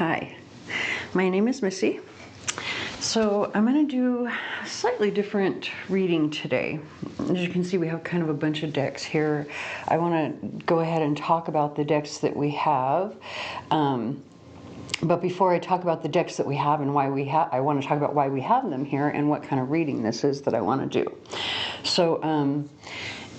Hi, my name is Missy. So I'm going to do a slightly different reading today. As you can see, we have kind of a bunch of decks here. I want to go ahead and talk about the decks that we have. But before I talk about the decks that we have and why we have, I want to talk about why we have them here and what kind of reading this is that I want to do. So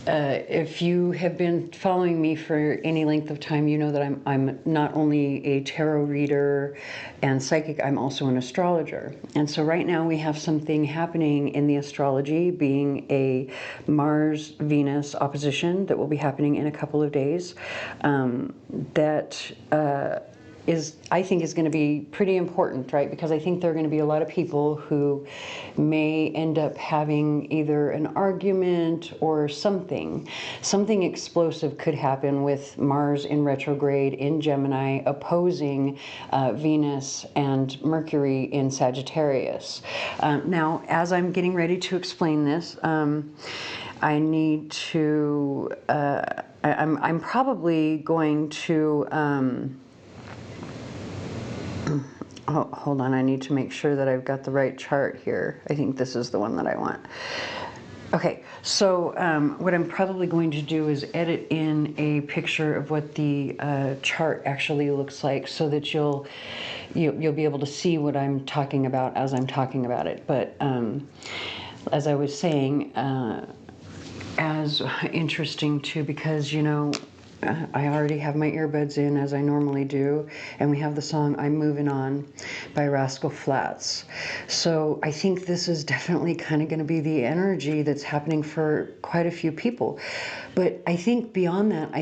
if you have been following me for any length of time, you know that I'm not only a tarot reader and psychic, I'm also an astrologer. And so right now we have something happening in the astrology, being a Mars-Venus opposition that will be happening in a couple of days. I think is going to be pretty important, right? Because I think there are going to be a lot of people who may end up having either an argument or something explosive could happen with Mars in retrograde in Gemini opposing Venus and Mercury in Sagittarius. Now, as I'm getting ready to explain this, I need to, I'm probably going to, oh, hold on, I need to make sure that I've got the right chart here. I think this is the one that I want. Okay, so what I'm probably going to do is edit in a picture of what the chart actually looks like so that you'll be able to see what I'm talking about as I'm talking about it. But as I was saying, as interesting too, because, you know, I already have my earbuds in as I normally do, and we have the song I'm Moving On by Rascal Flatts. So I think this is definitely kind of going to be the energy that's happening for quite a few people. But I think beyond that,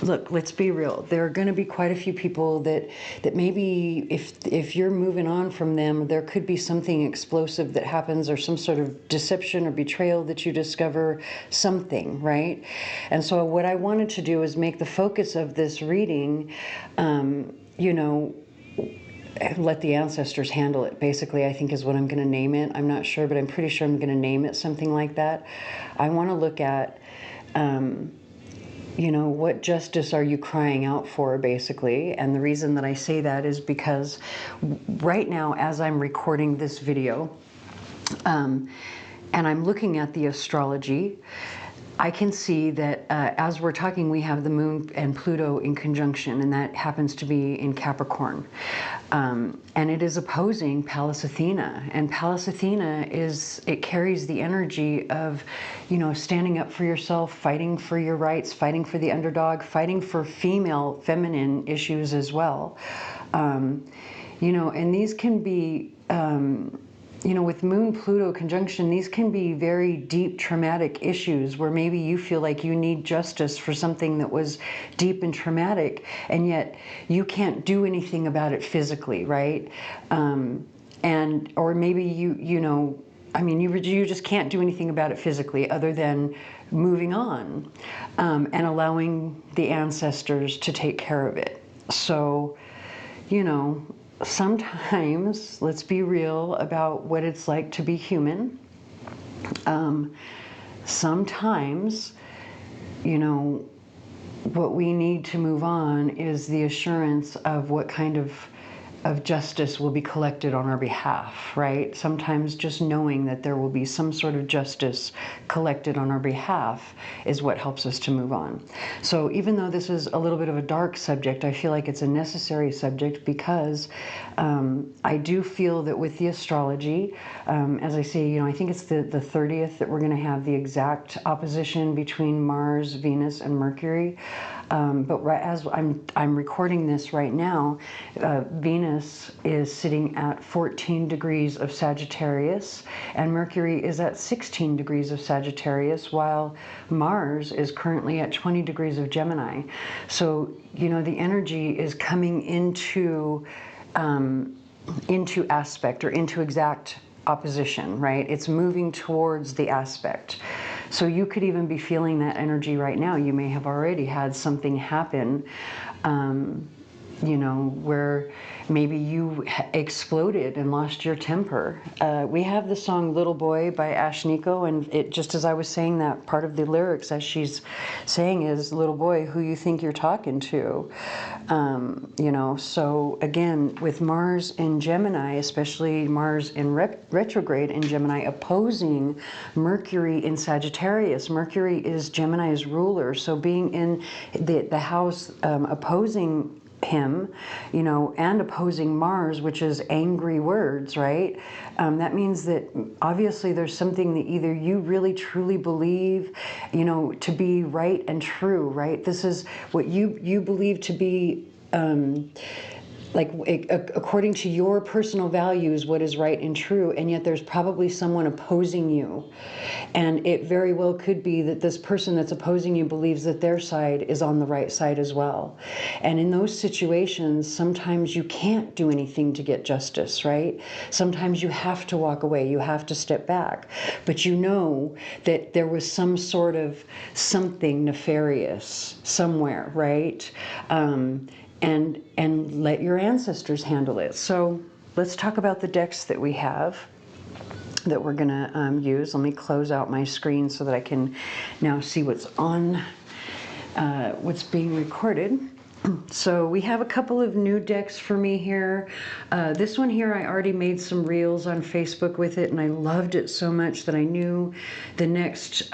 look, let's be real. There are going to be quite a few people that maybe if you're moving on from them, there could be something explosive that happens, or some sort of deception or betrayal that you discover, something, right? And so what I wanted to do is make the focus of this reading, you know, let the ancestors handle it, basically, I think is what I'm going to name it. I'm not sure, but I'm pretty sure I'm going to name it something like that. I want to look at you know, what justice are you crying out for, basically? And the reason that I say that is because right now, as I'm recording this video, and I'm looking at the astrology, I can see that as we're talking, we have the Moon and Pluto in conjunction, and that happens to be in Capricorn. And it is opposing Pallas Athena. And Pallas Athena it carries the energy of, you know, standing up for yourself, fighting for your rights, fighting for the underdog, fighting for feminine issues as well. You know, and these can be, you know, with Moon-Pluto conjunction, these can be very deep traumatic issues where maybe you feel like you need justice for something that was deep and traumatic, and yet you can't do anything about it physically, right? Or maybe you know, I mean, you just can't do anything about it physically other than moving on and allowing the ancestors to take care of it. So, you know, sometimes, let's be real about what it's like to be human. Sometimes, you know, what we need to move on is the assurance of what kind of justice will be collected on our behalf, right? Sometimes just knowing that there will be some sort of justice collected on our behalf is what helps us to move on. So even though this is a little bit of a dark subject, I feel like it's a necessary subject because I do feel that with the astrology, as I say, you know, I think it's the 30th that we're going to have the exact opposition between Mars, Venus, and Mercury. But right as I'm recording this right now, Venus is sitting at 14 degrees of Sagittarius, and Mercury is at 16 degrees of Sagittarius, while Mars is currently at 20 degrees of Gemini. So, you know, the energy is coming into aspect, or into exact opposition, right? It's moving towards the aspect. So you could even be feeling that energy right now. You may have already had something happen you know, where maybe you exploded and lost your temper. We have the song Little Boy by Ashniko, and it, just as I was saying that, part of the lyrics as she's saying is, little boy, who you think you're talking to? You know, so again, with Mars in Gemini, especially Mars in retrograde in Gemini, opposing Mercury in Sagittarius. Mercury is Gemini's ruler, so being in the house opposing him, you know, and opposing Mars, which is angry words, right? That means that obviously there's something that either you really truly believe, you know, to be right and true, right? This is what you believe to be like according to your personal values, what is right and true, and yet there's probably someone opposing you. And it very well could be that this person that's opposing you believes that their side is on the right side as well. And in those situations, sometimes you can't do anything to get justice, right? Sometimes you have to walk away, you have to step back. But you know that there was some sort of something nefarious somewhere, right? And let your ancestors handle it. So let's talk about the decks that we have that we're gonna use. Let me close out my screen so that I can now see what's on, what's being recorded. So we have a couple of new decks for me here. This one here, I already made some reels on Facebook with it, and I loved it so much that I knew the next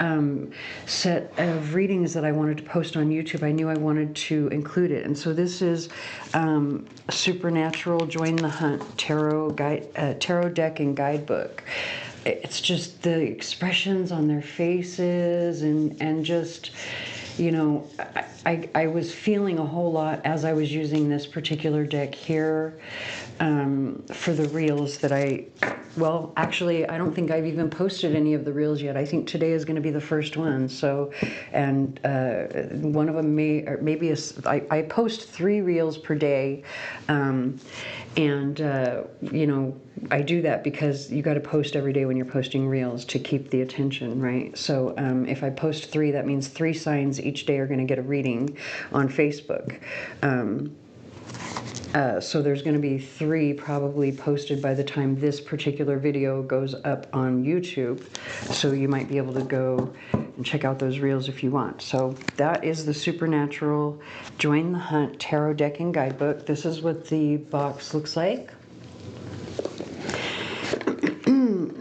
set of readings that I wanted to post on YouTube, I knew I wanted to include it. And so this is Supernatural Join the Hunt Tarot deck and guidebook. It's just the expressions on their faces and just, you know, I was feeling a whole lot as I was using this particular deck here for the reels that well, actually, I don't think I've even posted any of the reels yet. I think today is going to be the first one. So, and one of them I post 3 reels per day. You know, I do that because you got to post every day when you're posting reels to keep the attention, right? So if I post 3, that means 3 signs each day are going to get a reading on Facebook. So there's going to be 3 probably posted by the time this particular video goes up on YouTube. So you might be able to go and check out those reels if you want. So that is the Supernatural Join the Hunt Tarot Deck and Guidebook. This is what the box looks like.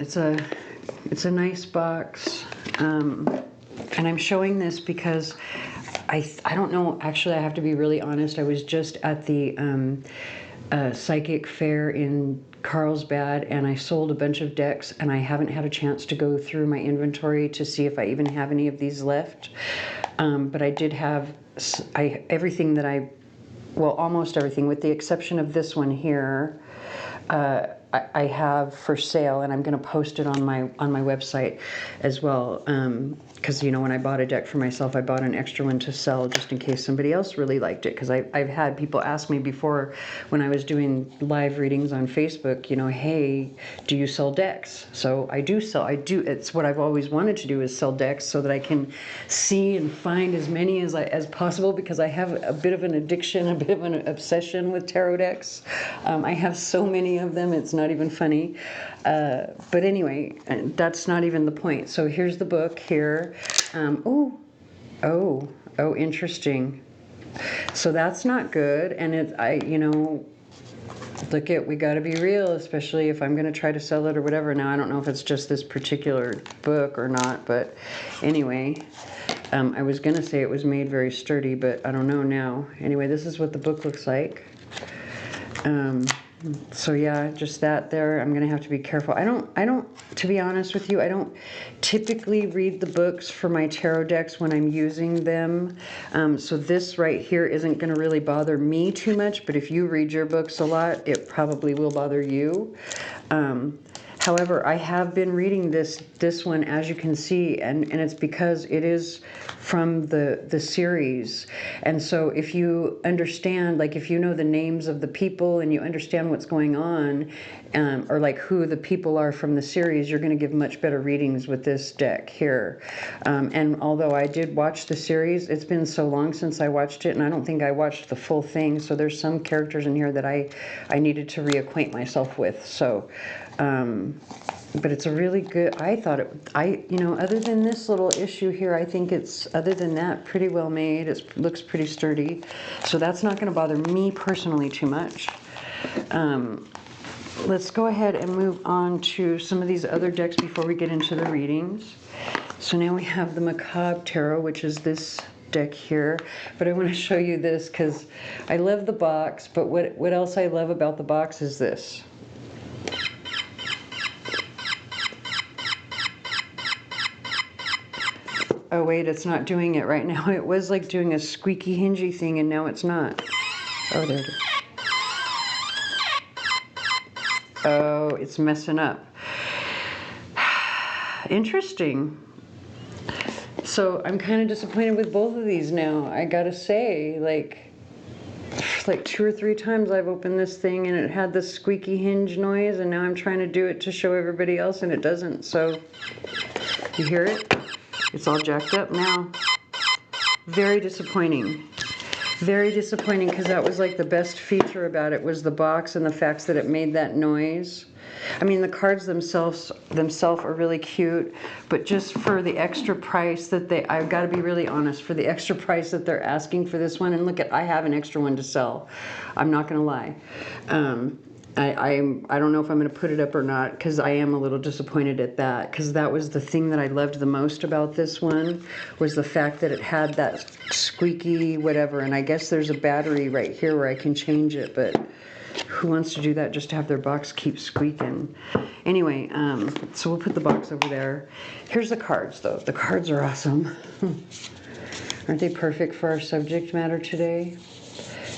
It's a nice box. And I'm showing this because I don't know, actually I have to be really honest, I was just at the psychic fair in Carlsbad and I sold a bunch of decks and I haven't had a chance to go through my inventory to see if I even have any of these left. But I did have everything that well, almost everything with the exception of this one here, I have for sale, and I'm going to post it on my website as well. Because, you know, when I bought a deck for myself, I bought an extra one to sell just in case somebody else really liked it. Because I've had people ask me before when I was doing live readings on Facebook, you know, hey, do you sell decks? So I do. It's what I've always wanted to do, is sell decks so that I can see and find as many as possible, because I have a bit of an addiction, a bit of an obsession with tarot decks. I have so many of them, it's not even funny. But anyway, that's not even the point. So here's the book here. Oh, interesting. So that's not good. And you know, we got to be real, especially if I'm going to try to sell it or whatever. Now, I don't know if it's just this particular book or not, but anyway, I was going to say it was made very sturdy, but I don't know now. Anyway, this is what the book looks like. So yeah, just that there. I'm going to have to be careful. I don't, to be honest with you, I don't typically read the books for my tarot decks when I'm using them. So this right here isn't going to really bother me too much, but if you read your books a lot, it probably will bother you. However, I have been reading this one, as you can see, and it's because it is from the series. And so if you understand, like if you know the names of the people and you understand what's going on, or like who the people are from the series, you're going to give much better readings with this deck here. And although I did watch the series, it's been so long since I watched it, and I don't think I watched the full thing, so there's some characters in here that I needed to reacquaint myself with. So but it's a really good, I thought it, you know, other than this little issue here, I think it's, other than that, pretty well made. It looks pretty sturdy. So that's not going to bother me personally too much. Let's go ahead and move on to some of these other decks before we get into the readings. So now we have the Macabre Tarot, which is this deck here, but I want to show you this because I love the box, but what else I love about the box is this. Oh wait, it's not doing it right now. It was like doing a squeaky hingy thing, and now it's not. Oh, there it is. Oh, it's messing up. Interesting. So I'm kind of disappointed with both of these now. I gotta say, like 2 or 3 times I've opened this thing and it had this squeaky hinge noise, and now I'm trying to do it to show everybody else and it doesn't. So you hear it? It's all jacked up now. Very disappointing. Very disappointing, because that was like the best feature about it, was the box and the fact that it made that noise. I mean, the cards themselves are really cute, but just for the extra price that I've got to be really honest, for the extra price that they're asking for this one, and look at, I have an extra one to sell. I'm not going to lie. I don't know if I'm going to put it up or not, because I am a little disappointed at that, because that was the thing that I loved the most about this one, was the fact that it had that squeaky whatever, and I guess there's a battery right here where I can change it, but who wants to do that just to have their box keep squeaking? Anyway, so we'll put the box over there. Here's the cards, though. The cards are awesome. Aren't they perfect for our subject matter today?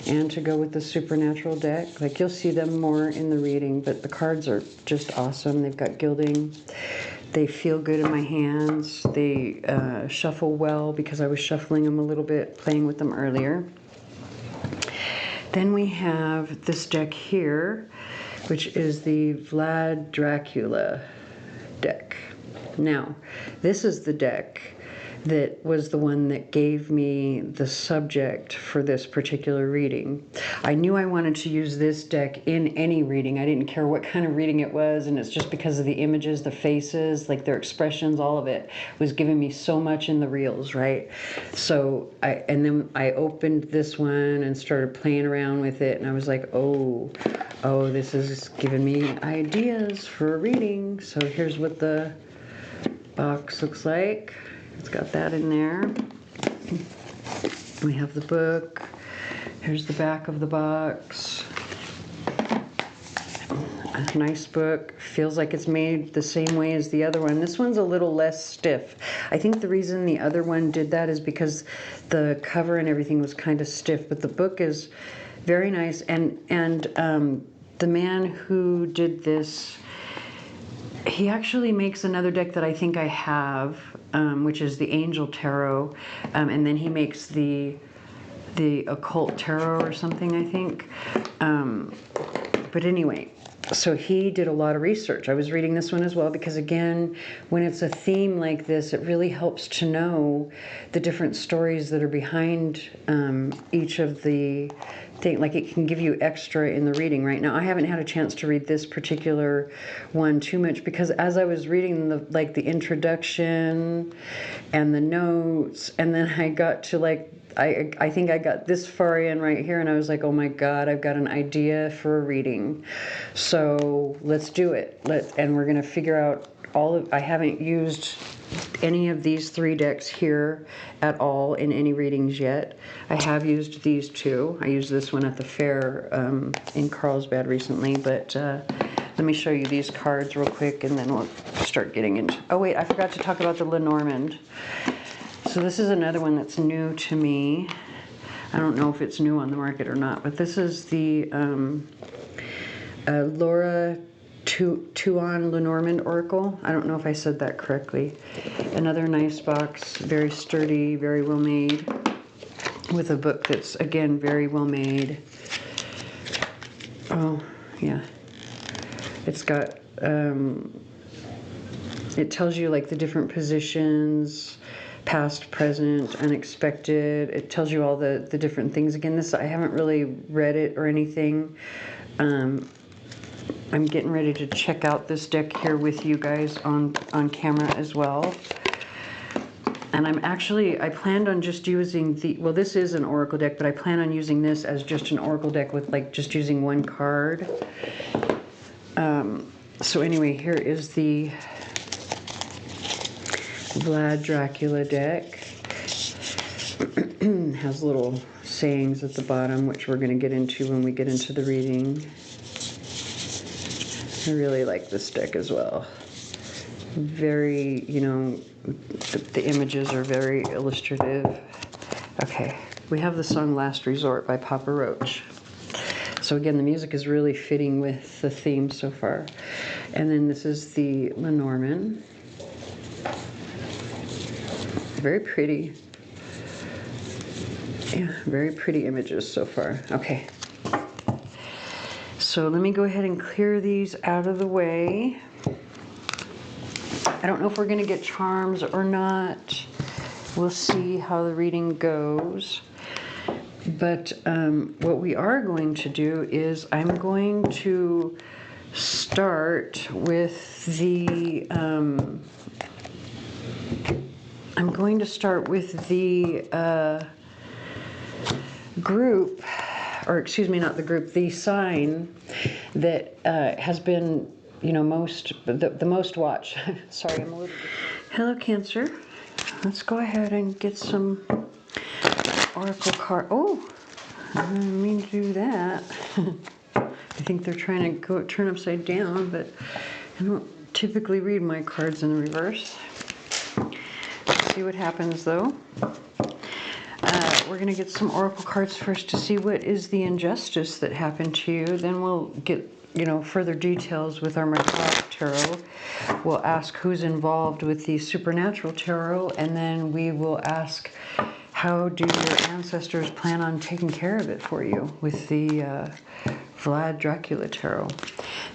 And to go with the supernatural deck. Like, you'll see them more in the reading, but the cards are just awesome. They've got gilding. They feel good in my hands. They shuffle well, because I was shuffling them a little bit, playing with them earlier. Then we have this deck here, which is the Vlad Dracula deck. Now, this is the deck that was the one that gave me the subject for this particular reading. I knew I wanted to use this deck in any reading. I didn't care what kind of reading it was, and it's just because of the images, the faces, like their expressions, all of it was giving me so much in the reels, right? So then I opened this one and started playing around with it, and I was like, oh, this is giving me ideas for a reading. So here's what the box looks like. It's got that in there. We have the book. Here's the back of the box. A nice book. Feels like it's made the same way as the other one. This one's a little less stiff. I think the reason the other one did that is because the cover and everything was kind of stiff, but the book is very nice. And the man who did this, he actually makes another deck that I think I have, which is the Angel Tarot, and then he makes the Occult Tarot or something, I think. But anyway, so he did a lot of research. I was reading this one as well, because again, when it's a theme like this, it really helps to know the different stories that are behind each of the thing. Like, it can give you extra in the reading. Right now, I haven't had a chance to read this particular one too much, because as I was reading the introduction and the notes, and then I got to I think I got this far in right here, and I was like, oh my God, I've got an idea for a reading. So let's do it. And we're gonna figure out I haven't used any of these 3 decks here at all in any readings yet. I have used these 2. I used this one at the fair in Carlsbad recently, but let me show you these cards real quick, and then we'll start getting into... Oh wait, I forgot to talk about the Lenormand. So this is another one that's new to me. I don't know if it's new on the market or not, but this is the Laura Tuan Lenormand Oracle. I don't know if I said that correctly. Another nice box, very sturdy, very well made, with a book that's, again, very well made. Oh, yeah. It's got, it tells you like the different positions, past, present, unexpected. It tells you all the different things. Again, this, I haven't really read it or anything. I'm getting ready to check out this deck here with you guys on camera as well. And I planned on just using well, this is an oracle deck, but I plan on using this as just an oracle deck with like just using one card. So anyway, here is the Vlad Dracula deck. Has little sayings at the bottom, which we're going to get into when we get into the reading. I really like this deck as well. Very, you know, the images are very illustrative. Okay, we have the song Last Resort by Papa Roach. So again, the music is really fitting with the theme so far. And then this is the Lenormand. Very pretty. Yeah, very pretty images so far. Okay. So let me go ahead and clear these out of the way. I don't know if we're going to get charms or not. We'll see how the reading goes. But what we are going to do is I'm going to start with the group, or excuse me, not the group, the sign that has been, you know, the most watched. Sorry, I'm a little bit. Hello, Cancer. Let's go ahead and get some oracle card. Oh, I didn't mean to do that. I think they're trying to turn upside down, but I don't typically read my cards in reverse. Let's see what happens though. We're going to get some oracle cards first to see what is the injustice that happened to you. Then we'll get, you know, further details with our Macabre Tarot. We'll ask who's involved with the Supernatural Tarot, and then we will ask how do your ancestors plan on taking care of it for you with the Vlad Dracula Tarot.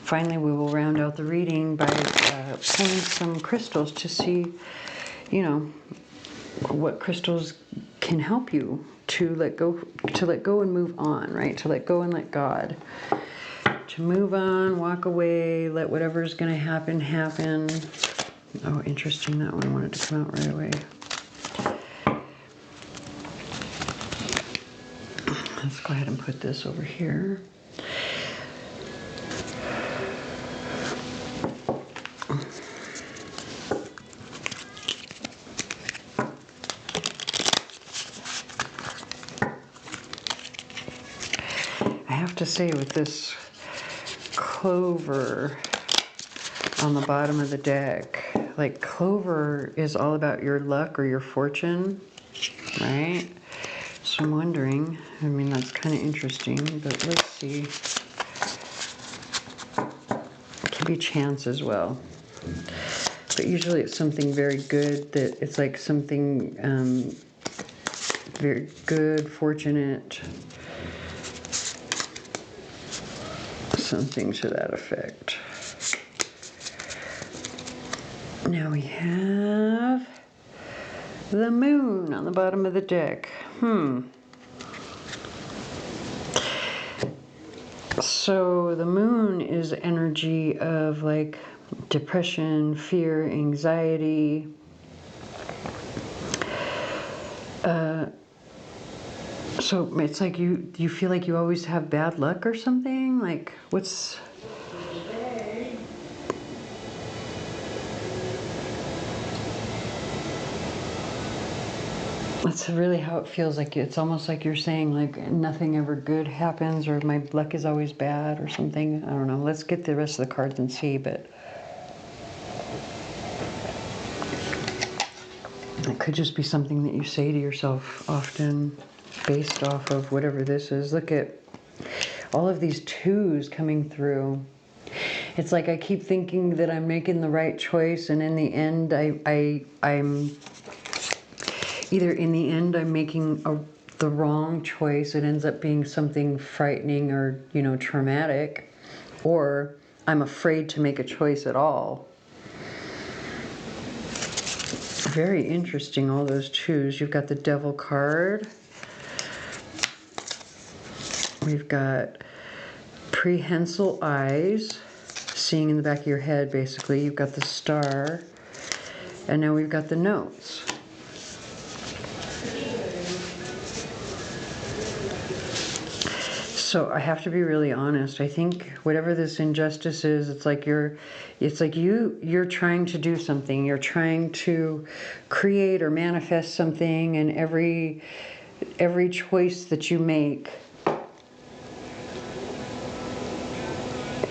Finally, we will round out the reading by pulling some crystals to see, you know, what crystals can help you to let go and move on, right? To let go and let God. To move on, walk away, let whatever's going to happen, happen. Oh, interesting. That one wanted to come out right away. Let's go ahead and put this over here. To say with this clover on the bottom of the deck, like clover is all about your luck or your fortune, right? So I'm wondering, I mean, that's kind of interesting, but let's see. It could be chance as well, but usually it's something very good, that it's like something very good, fortunate, something to that effect. Now we have the moon on the bottom of the deck. So the moon is energy of like depression, fear, anxiety. So it's like you feel like you always have bad luck or something? Like, what's... That's really how it feels. Like it's almost like you're saying like nothing ever good happens, or my luck is always bad or something. I don't know. Let's get the rest of the cards and see, but... It could just be something that you say to yourself often, based off of whatever this is. Look at all of these twos coming through. It's like I keep thinking that I'm making the right choice, and in the end, I'm either in the end I'm making the wrong choice. It ends up being something frightening or, you know, traumatic, or I'm afraid to make a choice at all. Very interesting, all those twos. You've got the Devil card. We've got prehensile eyes, seeing in the back of your head, basically. You've got the Star. And now we've got the notes. So I have to be really honest. I think whatever this injustice is, it's like you're trying to do something. You're trying to create or manifest something, and every choice that you make.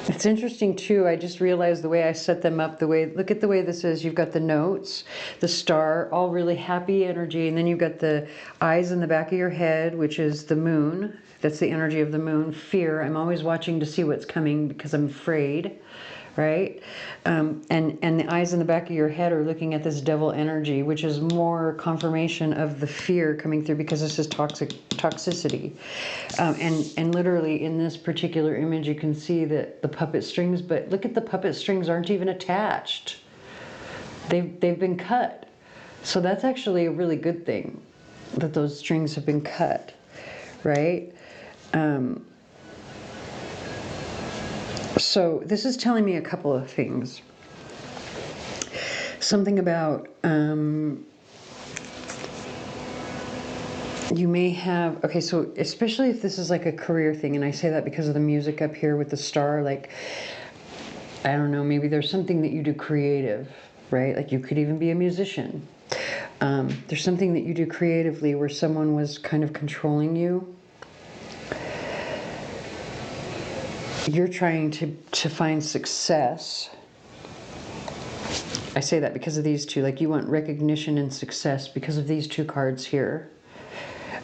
It's interesting too, I just realized the way I set them up, look at the way this is. You've got the notes, the Star, all really happy energy, and then you've got the eyes in the back of your head, which is the moon. That's the energy of the moon. Fear, I'm always watching to see what's coming because I'm afraid, right? And the eyes in the back of your head are looking at this Devil energy, which is more confirmation of the fear coming through, because this is toxicity. And literally in this particular image, you can see that the puppet strings, but look at the puppet strings aren't even attached. They've been cut. So that's actually a really good thing, that those strings have been cut, right? So this is telling me a couple of things. Something about you may have, okay, so especially if this is like a career thing, and I say that because of the music up here with the Star, like, I don't know, maybe there's something that you do creative, right? Like you could even be a musician. There's something that you do creatively where someone was kind of controlling you. You're trying to find success. I say that because of these two, like you want recognition and success because of these two cards here.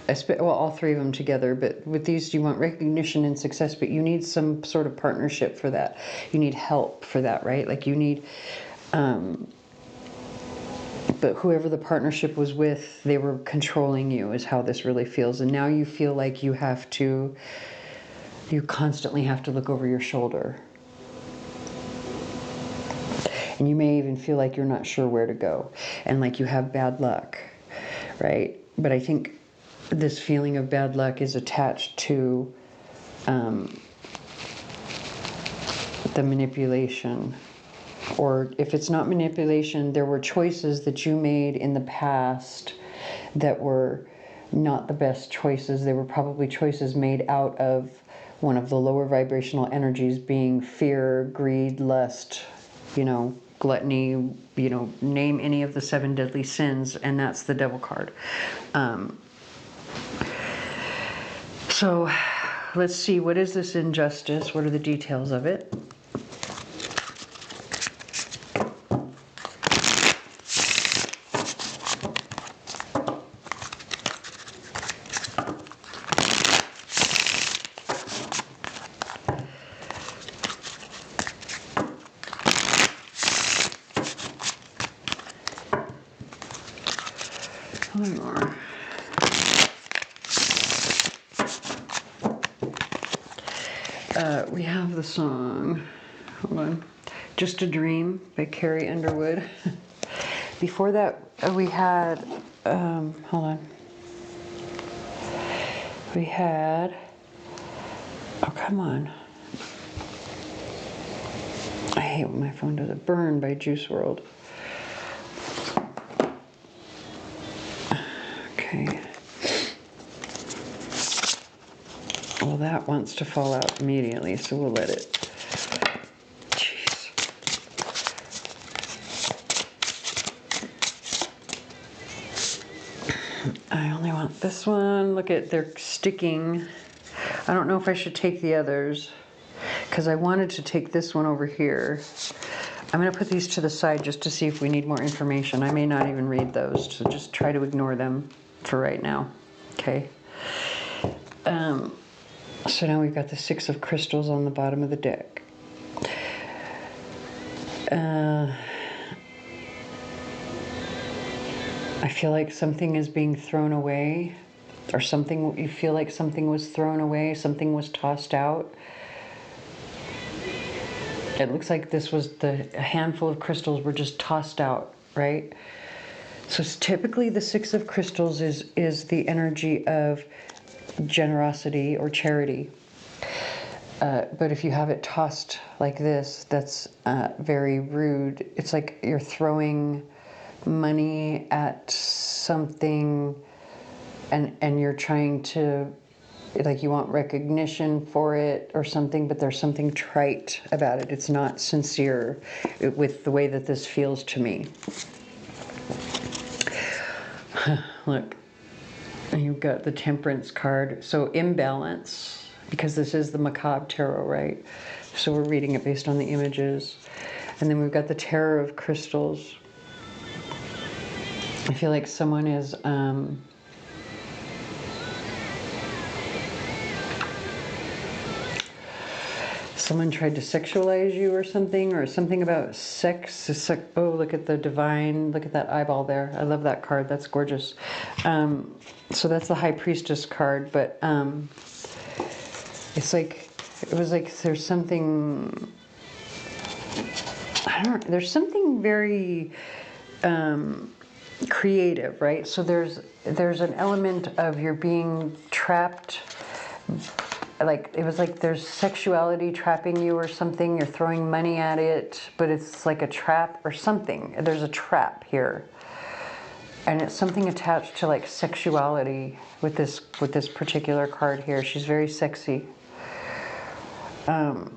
Well, all three of them together, but with these you want recognition and success, but you need some sort of partnership for that. You need help for that, right? Like you need, but whoever the partnership was with, they were controlling you, is how this really feels. And now you feel like you constantly have to look over your shoulder. And you may even feel like you're not sure where to go, and like you have bad luck, right? But I think this feeling of bad luck is attached to the manipulation. Or if it's not manipulation, there were choices that you made in the past that were not the best choices. They were probably choices made out of one of the lower vibrational energies, being fear, greed, lust, you know, gluttony, you know, name any of the 7 deadly sins, and that's the Devil card. So let's see, what is this injustice? What are the details of it? One more. We have the song, hold on, Just a Dream by Carrie Underwood. Before that, we had, hold on. We had, oh, come on. I hate when my phone does it. Burn by Juice WRLD. Okay. Well, that wants to fall out immediately, so we'll let it. Jeez. I only want this one. Look at, they're sticking. I don't know if I should take the others, because I wanted to take this one over here. I'm going to put these to the side just to see if we need more information. I may not even read those, so just try to ignore them for right now. Okay. So now we've got the 6 of crystals on the bottom of the deck. I feel like something is being thrown away, or something, you feel like something was thrown away, something was tossed out. It looks like this was a handful of crystals were just tossed out, right? So it's typically the Six of Crystals is the energy of generosity or charity. But if you have it tossed like this, that's very rude. It's like you're throwing money at something and you're trying to, like, you want recognition for it or something, but there's something trite about it. It's not sincere with the way that this feels to me. Look, you've got the Temperance card. So imbalance, because this is the Macabre Tarot, right? So we're reading it based on the images. And then we've got the Terror of Crystals. I feel like someone is someone tried to sexualize you or something about sex. Oh, look at the divine, look at that eyeball there. I love that card, that's gorgeous. So that's the High Priestess card, but it's like, it was like there's something, there's something very creative, right? So there's an element of you're being trapped, like it was like there's sexuality trapping you or something. You're throwing money at it, but it's like a trap or something. There's a trap here, and it's something attached to like sexuality with this particular card here. She's very sexy. And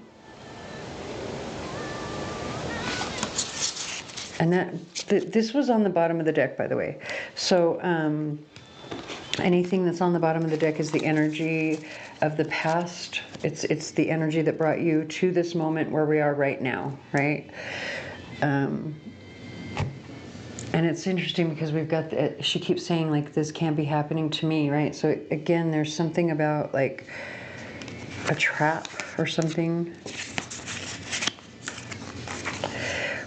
this was on the bottom of the deck, by the way. So anything that's on the bottom of the deck is the energy of the past. It's the energy that brought you to this moment where we are right now, right? And it's interesting because we've got, she keeps saying like, this can't be happening to me, right? So again, there's something about like a trap or something.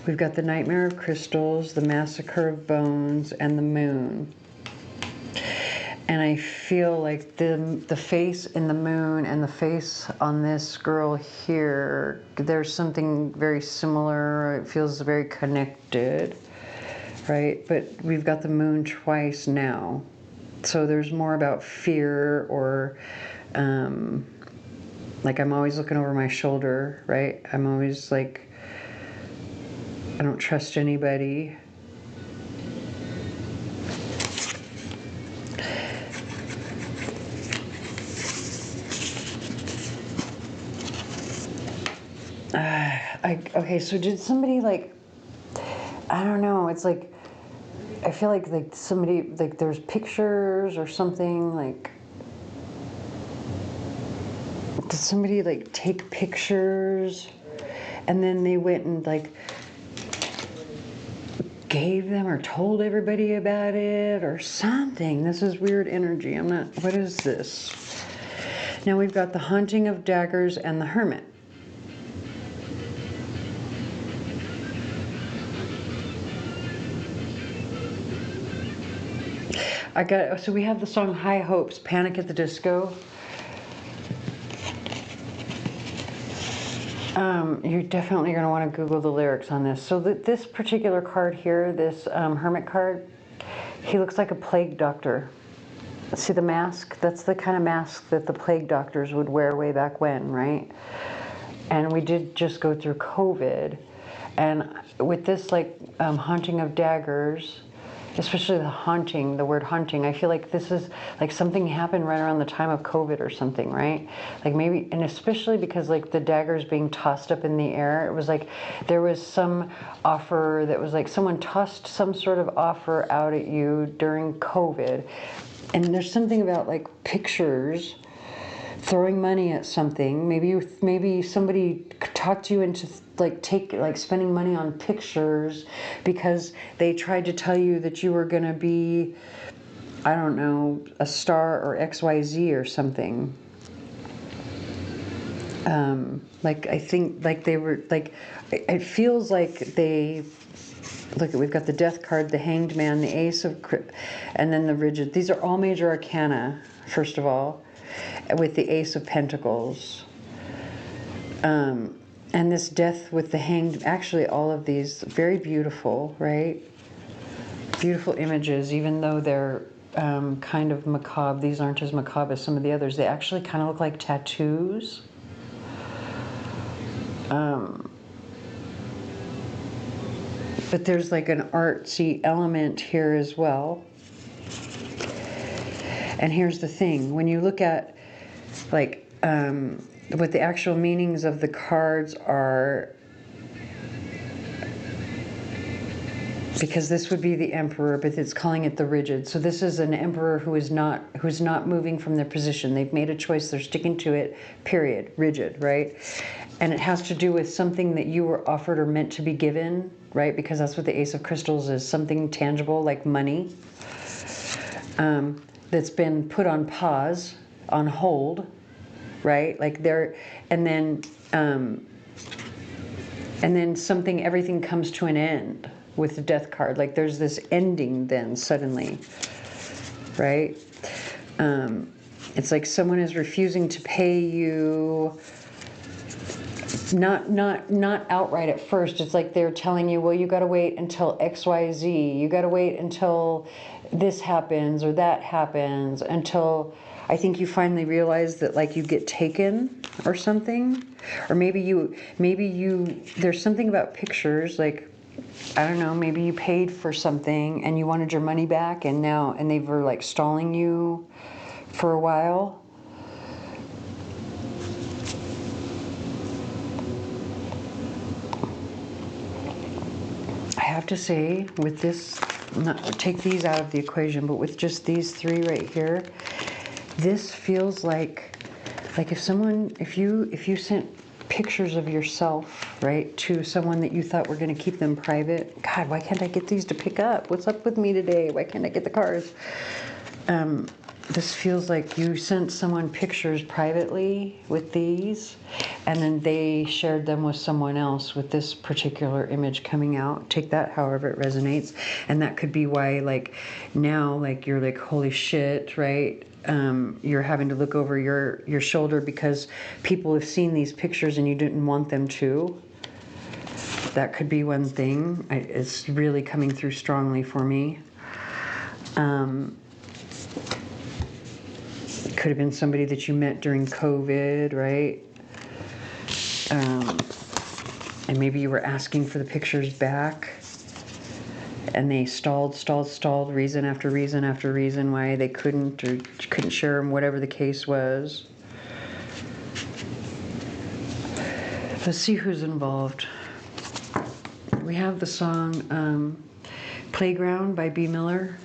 We've got the Nightmare of Crystals, the Massacre of Bones, and the Moon. And I feel like the face in the moon and the face on this girl here, there's something very similar. It feels very connected, right? But we've got the moon twice now. So there's more about fear or like I'm always looking over my shoulder, right? I'm always like, I don't trust anybody. Okay, so did somebody like, I don't know, it's like, I feel like somebody, like there's pictures or something, like, did somebody like take pictures and then they went and like gave them or told everybody about it or something? This is weird energy. I'm not, what is this? Now we've got the Haunting of Daggers and the Hermit. So we have the song High Hopes, Panic at the Disco. You're definitely going to want to Google the lyrics on this. So this particular card here, this Hermit card, he looks like a plague doctor. See the mask? That's the kind of mask that the plague doctors would wear way back when, right? And we did just go through COVID. And with this like Haunting of Daggers, especially the haunting, the word haunting, I feel like this is like something happened right around the time of COVID or something, right? Like maybe, and especially because like the daggers being tossed up in the air, it was like there was some offer that was like someone tossed some sort of offer out at you during COVID. And there's something about like pictures, throwing money at something. Maybe somebody talked you into like spending money on pictures because they tried to tell you that you were going to be, I don't know, a star or XYZ or something. Like, I think, like they were, like, it feels like they, look, we've got the Death card, the Hanged Man, the Ace of, and then the Rigid. These are all major arcana, first of all, with the Ace of Pentacles. And this Death with the Hanged, actually all of these, very beautiful, right? Beautiful images, even though they're kind of macabre. These aren't as macabre as some of the others. They actually kind of look like tattoos. But there's like an artsy element here as well. And here's the thing, when you look at like what the actual meanings of the cards are, because this would be the Emperor, but it's calling it the Rigid. So this is an Emperor who's not moving from their position. They've made a choice, they're sticking to it, period. Rigid, right? And it has to do with something that you were offered or meant to be given, right? Because that's what the Ace of Crystals is, something tangible like money that's been put on pause, on hold, right? Like there, and then something, everything comes to an end with the Death card. Like there's this ending then suddenly, right? It's like someone is refusing to pay you. Not outright at first. It's like they're telling you, well, you got to wait until XYZ. You got to wait until this happens or that happens, until I think you finally realize that like you get taken or something. Or maybe you there's something about pictures, like, I don't know, maybe you paid for something and you wanted your money back, and they were like stalling you for a while. I have to say, with this, take these out of the equation, but with just these three right here, this feels like if you sent pictures of yourself, right, to someone that you thought were going to keep them private. God, why can't I get these to pick up? What's up with me today? Why can't I get the cards? This feels like you sent someone pictures privately with these, and then they shared them with someone else with this particular image coming out. Take that however it resonates. And that could be why, like, now, like, you're like, holy shit, right? You're having to look over your shoulder because people have seen these pictures and you didn't want them to. That could be one thing. It's really coming through strongly for me. Could have been somebody that you met during COVID, right? And maybe you were asking for the pictures back, and they stalled, reason after reason after reason why they couldn't share them, whatever the case was. Let's see who's involved. We have the song Playground by B. Miller.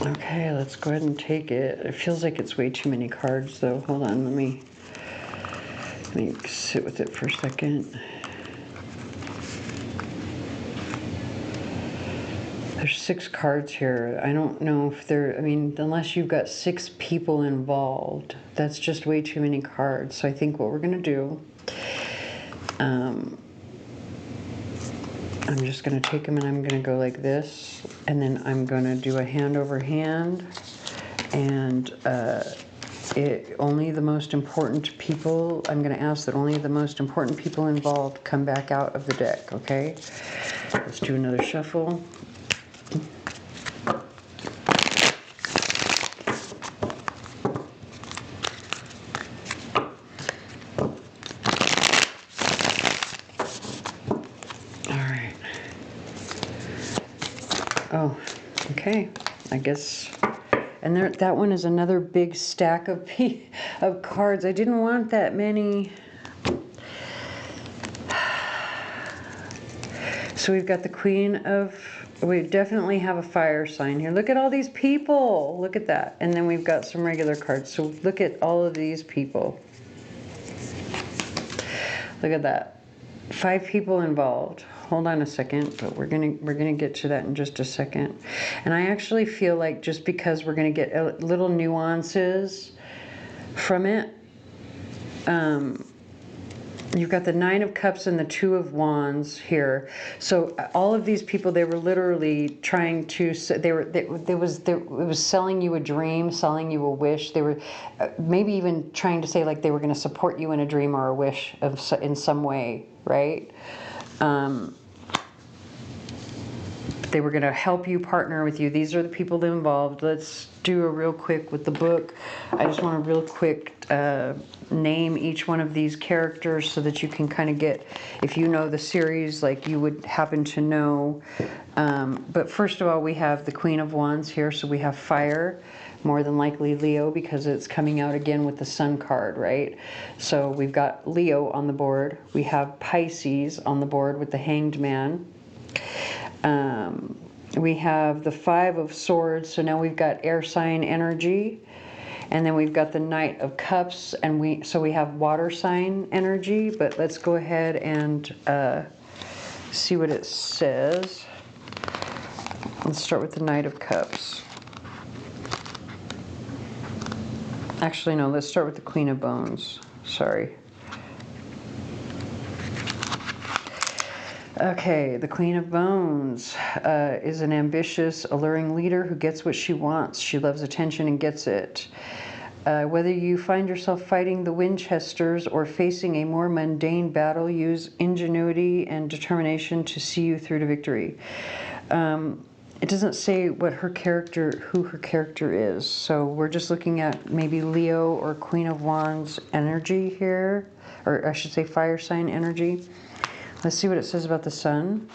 Okay, let's go ahead and take it. It feels like it's way too many cards, though. Hold on, let me sit with it for a second. There's 6 cards here. I don't know if I mean, unless you've got 6 people involved, that's just way too many cards. So I think what we're going to do, I'm just going to take them and I'm going to go like this, and then I'm going to do a hand over hand, and only the most important people, I'm going to ask that only the most important people involved come back out of the deck, okay? Let's do another shuffle. Oh, okay. I guess And there, that one is another big stack of of cards. I didn't want that many. So we've got the Queen of, we definitely have a fire sign here. Look at all these people. Look at that. And then we've got some regular cards. So look at all of these people. Look at that. 5 people involved. Hold on a second, but we're gonna get to that in just a second. And I actually feel like just because we're gonna get little nuances from it, you've got the 9 of Cups and the 2 of Wands here. So all of these people, they were literally trying to, it was selling you a dream, selling you a wish. They were maybe even trying to say like they were going to support you in a dream or a wish in some way, right? They were going to help you, partner with you. These are the people involved. Let's do a real quick with the book. I just want to real quick name each one of these characters so that you can kind of get, if you know the series, like you would happen to know. But first of all, we have the Queen of Wands here. So we have fire, more than likely Leo, because it's coming out again with the Sun card, right? So we've got Leo on the board. We have Pisces on the board with the Hanged Man. We have the 5 of Swords, so now we've got air sign energy, and then we've got the Knight of Cups, and we have water sign energy. But let's go ahead and see what it says. Let's start with the Knight of Cups. Actually, no, let's start with the Queen of Bones. Sorry. Okay, the Queen of Bones is an ambitious, alluring leader who gets what she wants. She loves attention and gets it. Whether you find yourself fighting the Winchesters or facing a more mundane battle, use ingenuity and determination to see you through to victory. It doesn't say what who her character is. So we're just looking at maybe Leo or Queen of Wands energy here, or I should say fire sign energy. Let's see what it says about the Sun.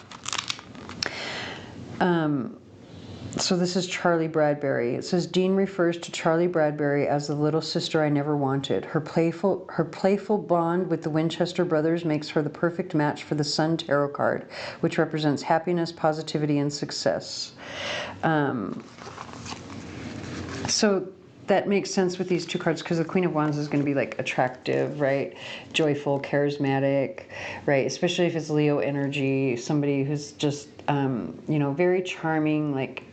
So this is Charlie Bradbury. It says, Dean refers to Charlie Bradbury as the little sister I never wanted. Her playful bond with the Winchester brothers makes her the perfect match for the Sun tarot card, which represents happiness, positivity, and success. So that makes sense with these 2 cards, because the Queen of Wands is going to be like attractive, right? Joyful, charismatic, right? Especially if it's Leo energy, somebody who's just, you know, very charming, like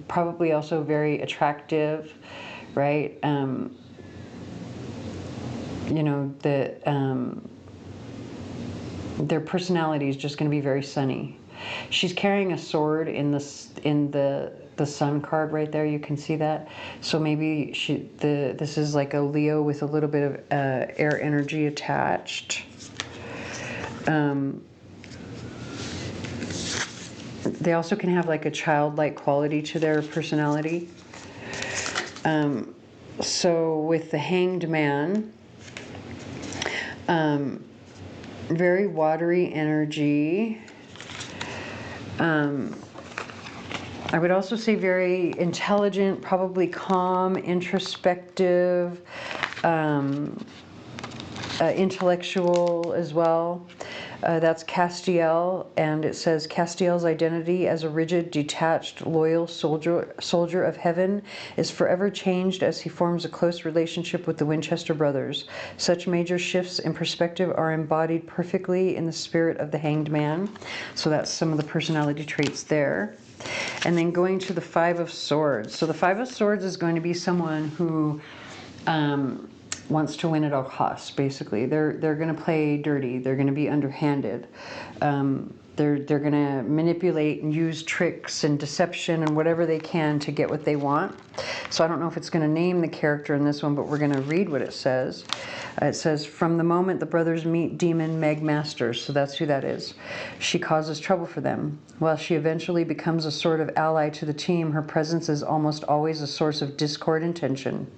probably also very attractive, right? You know, their personality is just going to be very sunny. She's carrying a sword in the Sun card right there. You can see that. So maybe this is like a Leo with a little bit of air energy attached. They also can have like a childlike quality to their personality. So with the Hanged Man, very watery energy. I would also say very intelligent, probably calm, introspective, intellectual as well. That's Castiel, and it says Castiel's identity as a rigid, detached, loyal soldier of heaven is forever changed as he forms a close relationship with the Winchester brothers. Such major shifts in perspective are embodied perfectly in the spirit of the Hanged Man. So that's some of the personality traits there. And then going to the 5 of Swords. So the 5 of Swords is going to be someone who wants to win at all costs, basically. They're going to play dirty. They're going to be underhanded. They're going to manipulate and use tricks and deception and whatever they can to get what they want. So I don't know if it's going to name the character in this one, but we're going to read what it says. It says, from the moment the brothers meet demon Meg Masters, so that's who that is, she causes trouble for them. While she eventually becomes a sort of ally to the team, her presence is almost always a source of discord and tension.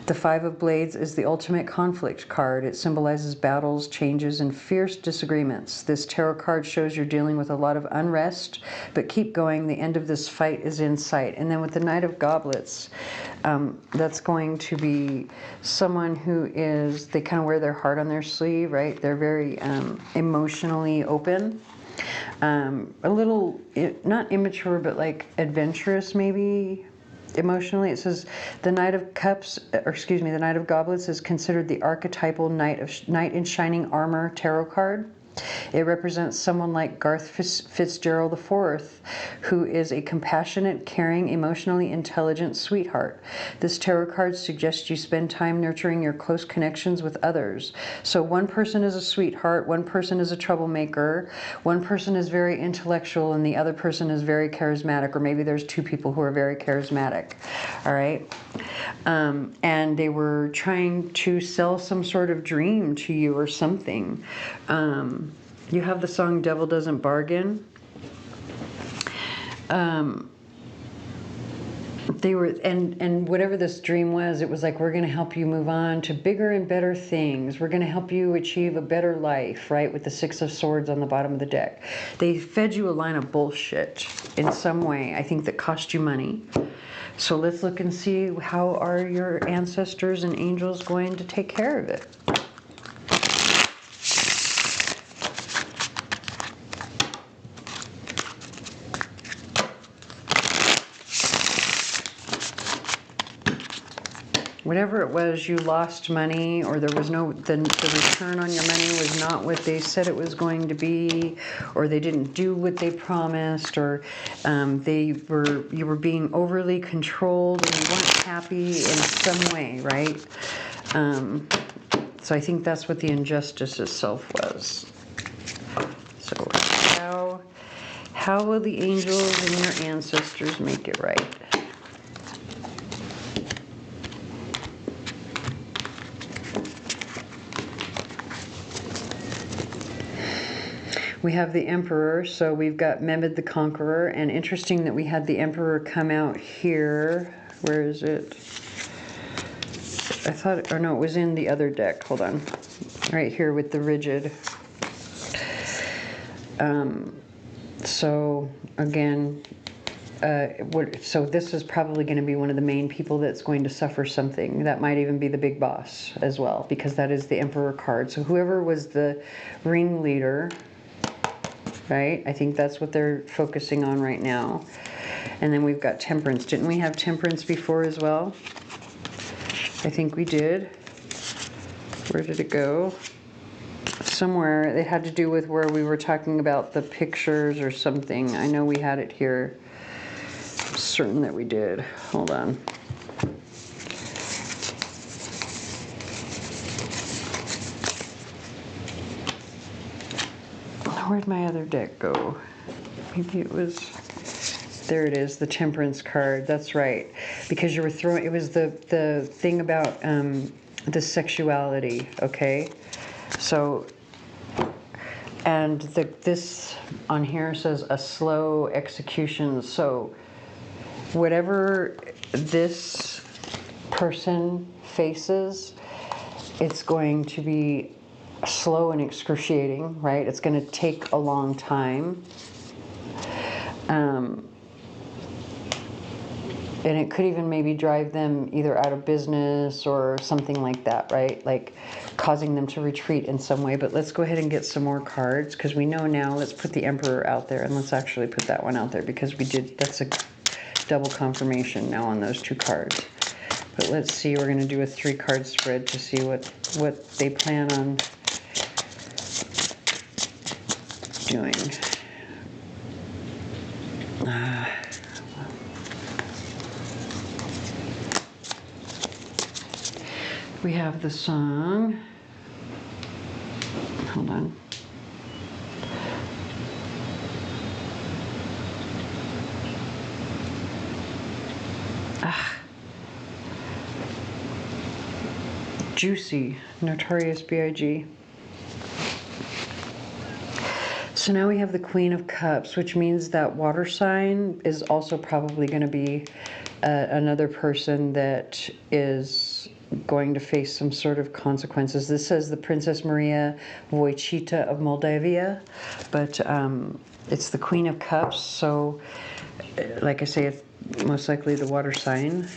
The Five of Blades is the ultimate conflict card. It symbolizes battles, changes, and fierce disagreements. This tarot card shows you're dealing with a lot of unrest, but keep going. The end of this fight is in sight. And then with the Knight of Goblets, that's going to be someone who is, they kind of wear their heart on their sleeve, right? They're very emotionally open. A little, not immature, but like adventurous maybe. Emotionally, it says the Knight of Cups, or excuse me, the Knight of Goblets is considered the archetypal knight in shining armor tarot card. It represents someone like Garth Fitzgerald IV, who is a compassionate, caring, emotionally intelligent sweetheart. This tarot card suggests you spend time nurturing your close connections with others. So one person is a sweetheart, one person is a troublemaker, one person is very intellectual, and the other person is very charismatic, or maybe there's two people who are very charismatic. All right? And they were trying to sell some sort of dream to you or something. You have the song Devil Doesn't Bargain. They were, and whatever this dream was, it was like, we're going to help you move on to bigger and better things. We're going to help you achieve a better life, right? With the Six of Swords on the bottom of the deck. They fed you a line of bullshit in some way, I think, that cost you money. So let's look and see, how are your ancestors and angels going to take care of it? Whatever it was, you lost money, or there was no, the return on your money was not what they said it was going to be, or they didn't do what they promised, or you were being overly controlled and you weren't happy in some way, right? So I think that's what the injustice itself was. So how will the angels and your ancestors make it right? We have the Emperor, so we've got Mehmed the Conqueror, and interesting that we had the Emperor come out here. Where is it? I thought, or no, it was in the other deck. Hold on. Right here with the Rigid. So again, so this is probably going to be one of the main people that's going to suffer something. That might even be the big boss as well, because that is the Emperor card. So whoever was the ringleader, right? I think that's what they're focusing on right now. And then we've got Temperance. Didn't we have Temperance before as well? I think we did. Where did it go? Somewhere. It had to do with where we were talking about the pictures or something. I know we had it here. I'm certain that we did. Hold on. Where'd my other deck go? Maybe it was, there it is, the Temperance card. That's right. Because you were throwing, it was the thing about the sexuality, okay? So, and this on here says a slow execution. So whatever this person faces, it's going to be slow and excruciating, right? It's going to take a long time. And it could even maybe drive them either out of business or something like that, right? Like causing them to retreat in some way. But let's go ahead and get some more cards, because we know now. Let's put the Emperor out there, and let's actually put that one out there, because we did, that's a double confirmation now on those two cards. But let's see, we're going to do a 3-card spread to see what they plan on doing. We have the song. Hold on. Juicy, Notorious B.I.G. So now we have the Queen of Cups, which means that water sign is also probably going to be another person that is going to face some sort of consequences. This says the Princess Maria Wojcita of Moldavia, but it's the Queen of Cups, so like I say, it's most likely the water sign.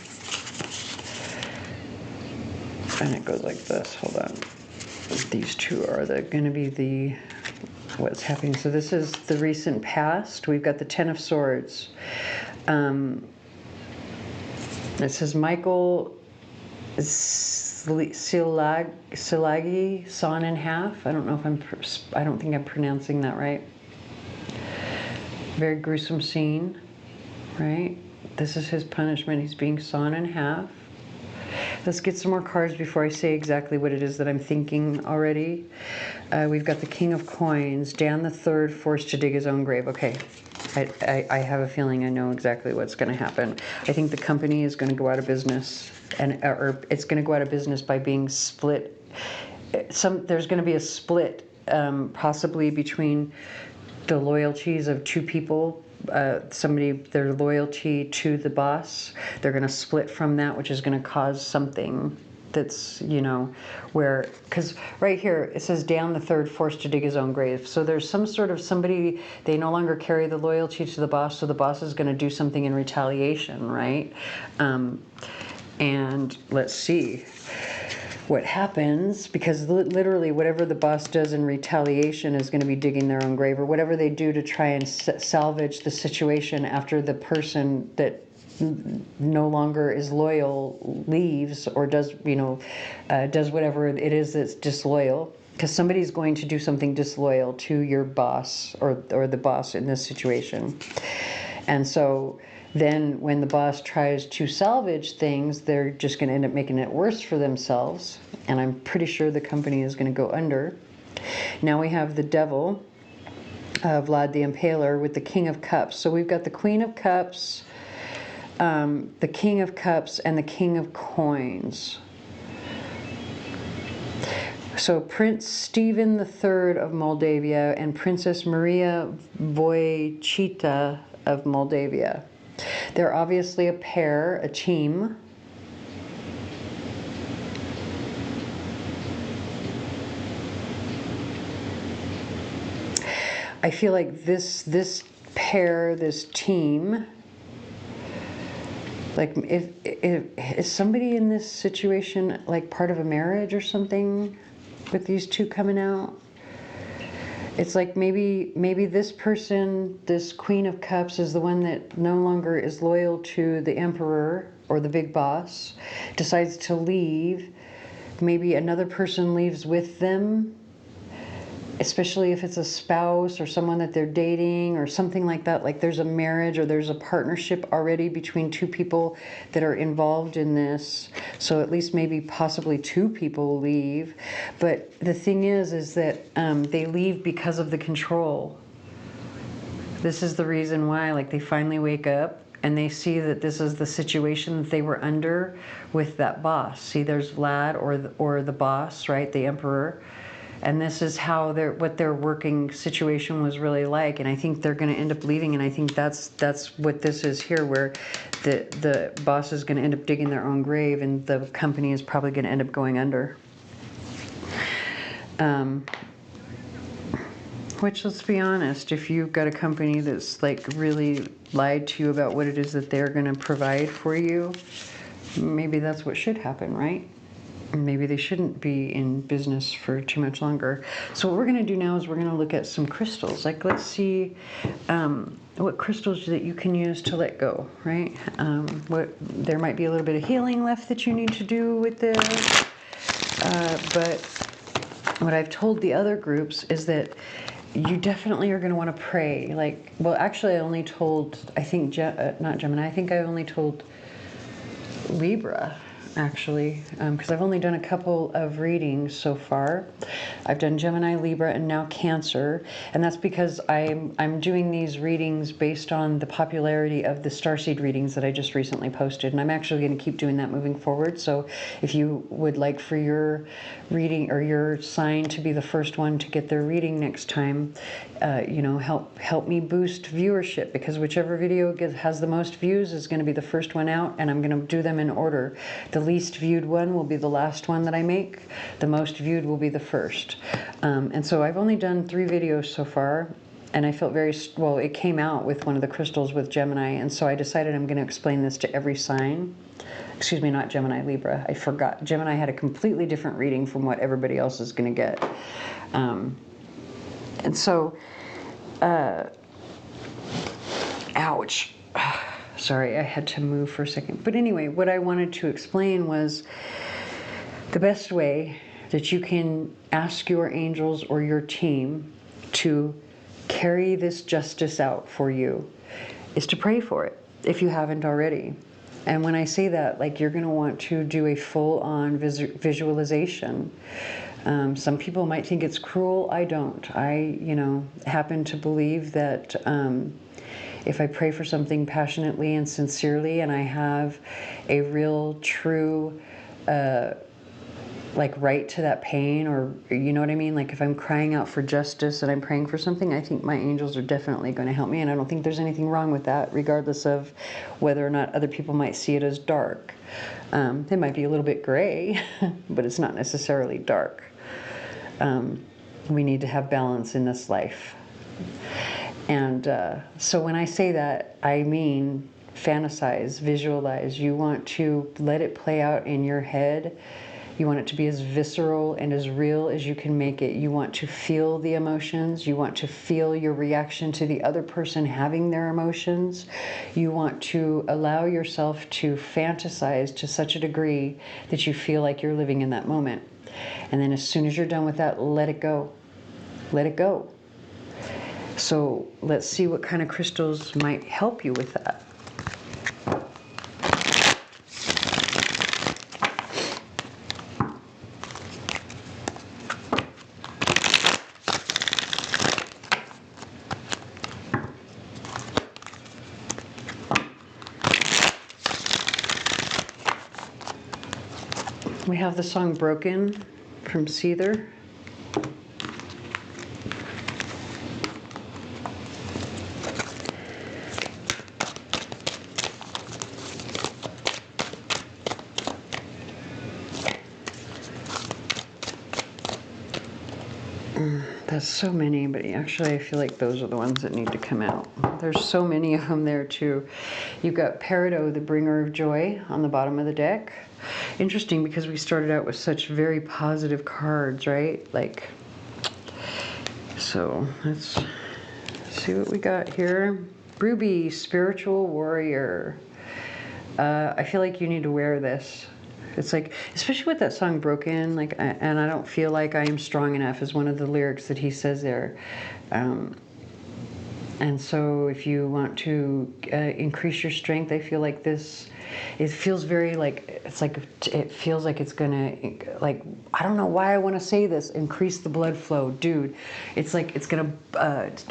And it goes like this. Hold on. These two are going to be the what's happening. So this is the recent past. We've got the Ten of Swords. It says Michael Silagi, sawn in half. I don't know if I don't think I'm pronouncing that right. Very gruesome scene, right? This is his punishment. He's being sawn in half. Let's get some more cards before I say exactly what it is that I'm thinking already. We've got the King of Coins, Dan the Third, forced to dig his own grave. Okay, I have a feeling I know exactly what's going to happen. I think the company is going to go out of business, or it's going to go out of business by being split. There's going to be a split, possibly between the loyalties of two people. Their loyalty to the boss, they're going to split from that, which is going to cause something that's, where, because right here it says Dan the Third forced to dig his own grave. So there's some sort of somebody, they no longer carry the loyalty to the boss, so the boss is going to do something in retaliation, right? And let's see what happens, because literally whatever the boss does in retaliation is going to be digging their own grave, or whatever they do to try and salvage the situation after the person that no longer is loyal leaves, or does does whatever it is that's disloyal, because somebody's going to do something disloyal to your boss, or the boss in this situation. And so then when the boss tries to salvage things, they're just going to end up making it worse for themselves. And I'm pretty sure the company is going to go under. Now we have the Devil, Vlad the Impaler, with the King of Cups. So we've got the Queen of Cups, the King of Cups, and the King of Coins. So Prince Stephen III of Moldavia and Princess Maria Wojcita of Moldavia. They're obviously a pair, a team. I feel like this pair, this team, like if is somebody in this situation like part of a marriage or something with these two coming out? It's like maybe this person, this Queen of Cups, is the one that no longer is loyal to the Emperor or the big boss, decides to leave. Maybe another person leaves with them, especially if it's a spouse or someone that they're dating or something like that. Like there's a marriage or there's a partnership already between two people that are involved in this. So at least maybe possibly two people leave. But the thing is that they leave because of the control. This is the reason why, like, they finally wake up and they see that this is the situation that they were under with that boss. See, there's Vlad or the boss, right? The Emperor. And this is how what their working situation was really like. And I think they're going to end up leaving. And I think that's what this is here, where the boss is going to end up digging their own grave, and the company is probably going to end up going under. Which, let's be honest, if you've got a company that's like really lied to you about what it is that they're going to provide for you, maybe that's what should happen, right? Maybe they shouldn't be in business for too much longer. So what we're going to do now is we're going to look at some crystals. Like, let's see what crystals that you can use to let go, right? There might be a little bit of healing left that you need to do with this. But what I've told the other groups is that you definitely are going to want to pray. Like, well, actually, I only told, I think, not Gemini, I think I only told Libra, actually, because I've only done a couple of readings so far. I've done Gemini, Libra, and now Cancer, and that's because I'm doing these readings based on the popularity of the starseed readings that I just recently posted, and I'm actually going to keep doing that moving forward. So if you would like for your reading or your sign to be the first one to get their reading next time, help me boost viewership, because whichever video has the most views is going to be the first one out, and I'm going to do them in order. The least viewed one will be the last one that I make. The most viewed will be the first. And so I've only done 3 videos so far, and I felt very, well, it came out with one of the crystals with Gemini, and so I decided I'm going to explain this to every sign. Excuse me, not Gemini, Libra. I forgot. Gemini had a completely different reading from what everybody else is going to get. And so, ouch. Sorry, I had to move for a second. But anyway, what I wanted to explain was the best way that you can ask your angels or your team to carry this justice out for you is to pray for it, if you haven't already. And when I say that, like, you're going to want to do a full-on visualization. Some people might think it's cruel. I don't. I, happen to believe that if I pray for something passionately and sincerely, and I have a real, true, right to that pain, or you know what I mean? Like, if I'm crying out for justice and I'm praying for something, I think my angels are definitely going to help me, and I don't think there's anything wrong with that, regardless of whether or not other people might see it as dark. It might be a little bit gray, but it's not necessarily dark. We need to have balance in this life. And so when I say that, I mean fantasize, visualize. You want to let it play out in your head. You want it to be as visceral and as real as you can make it. You want to feel the emotions. You want to feel your reaction to the other person having their emotions. You want to allow yourself to fantasize to such a degree that you feel like you're living in that moment. And then as soon as you're done with that, let it go. Let it go. So let's see what kind of crystals might help you with that. We have the song Broken from Seether. That's so many, but actually I feel like those are the ones that need to come out. There's so many of them there too. You've got Peridot, the bringer of joy, on the bottom of the deck. Interesting, because we started out with such very positive cards, right? Like, so let's see what we got here. Ruby, spiritual warrior. I feel like you need to wear this. It's like, especially with that song Broken, like, and I don't feel like I am strong enough is one of the lyrics that he says there. And so if you want to increase your strength, I feel like this, it feels very like, it feels like it's gonna, like, I don't know why I want to say this, increase the blood flow. Dude, it's like, it's gonna,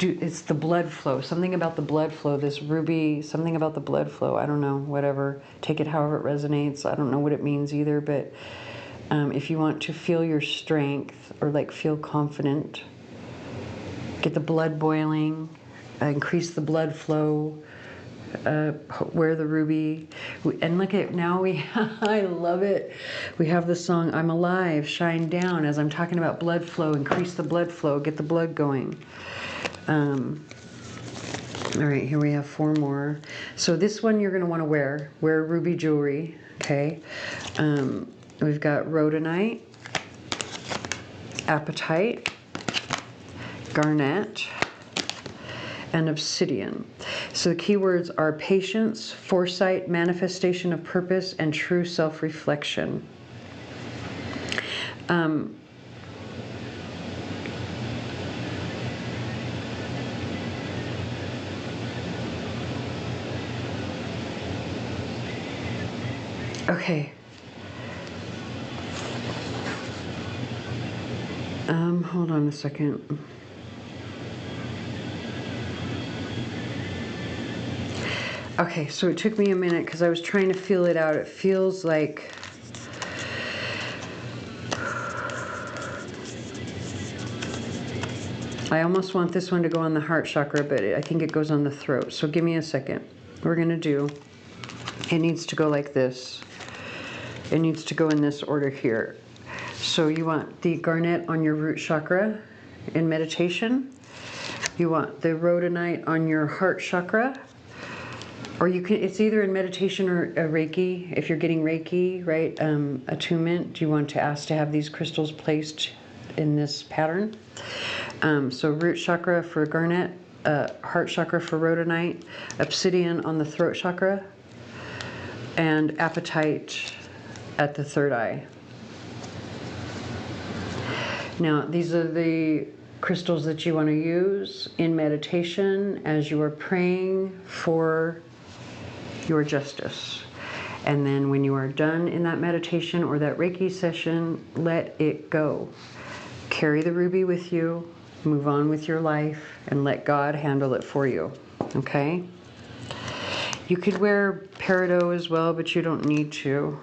it's the blood flow. Something about the blood flow, this ruby, something about the blood flow. I don't know, whatever. Take it however it resonates. I don't know what it means either, but if you want to feel your strength or like feel confident, get the blood boiling, increase the blood flow, wear the ruby. And look at, now we, I love it. We have the song, I'm Alive, Shine Down, as I'm talking about blood flow, increase the blood flow, get the blood going. All right, here we have 4 more. So this one you're gonna wanna wear ruby jewelry, okay? We've got rhodonite, apatite, garnet, and obsidian. So the keywords are patience, foresight, manifestation of purpose, and true self-reflection. Okay. Hold on a second. Okay, so it took me a minute because I was trying to feel it out. It feels like I almost want this one to go on the heart chakra, but I think it goes on the throat. So give me a second. We're gonna do, it needs to go like this. It needs to go in this order here. So you want the garnet on your root chakra in meditation. You want the rhodonite on your heart chakra. Or you can, it's either in meditation or a Reiki. If you're getting Reiki, right, attunement, you want to ask to have these crystals placed in this pattern. So root chakra for garnet, heart chakra for rhodonite, obsidian on the throat chakra, and apatite at the third eye. Now, these are the crystals that you want to use in meditation as you are praying for your justice. And then when you are done in that meditation or that Reiki session, let it go. Carry the ruby with you, move on with your life, and let God handle it for you, okay? You could wear peridot as well, but you don't need to.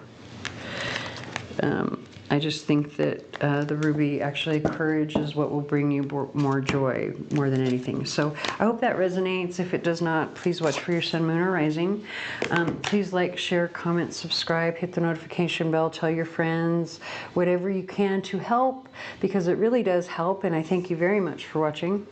I just think that the ruby, actually, courage is what will bring you more joy, more than anything. So I hope that resonates. If it does not, please watch for your sun, moon, or rising. Please like, share, comment, subscribe, hit the notification bell, tell your friends, whatever you can to help, because it really does help. And I thank you very much for watching.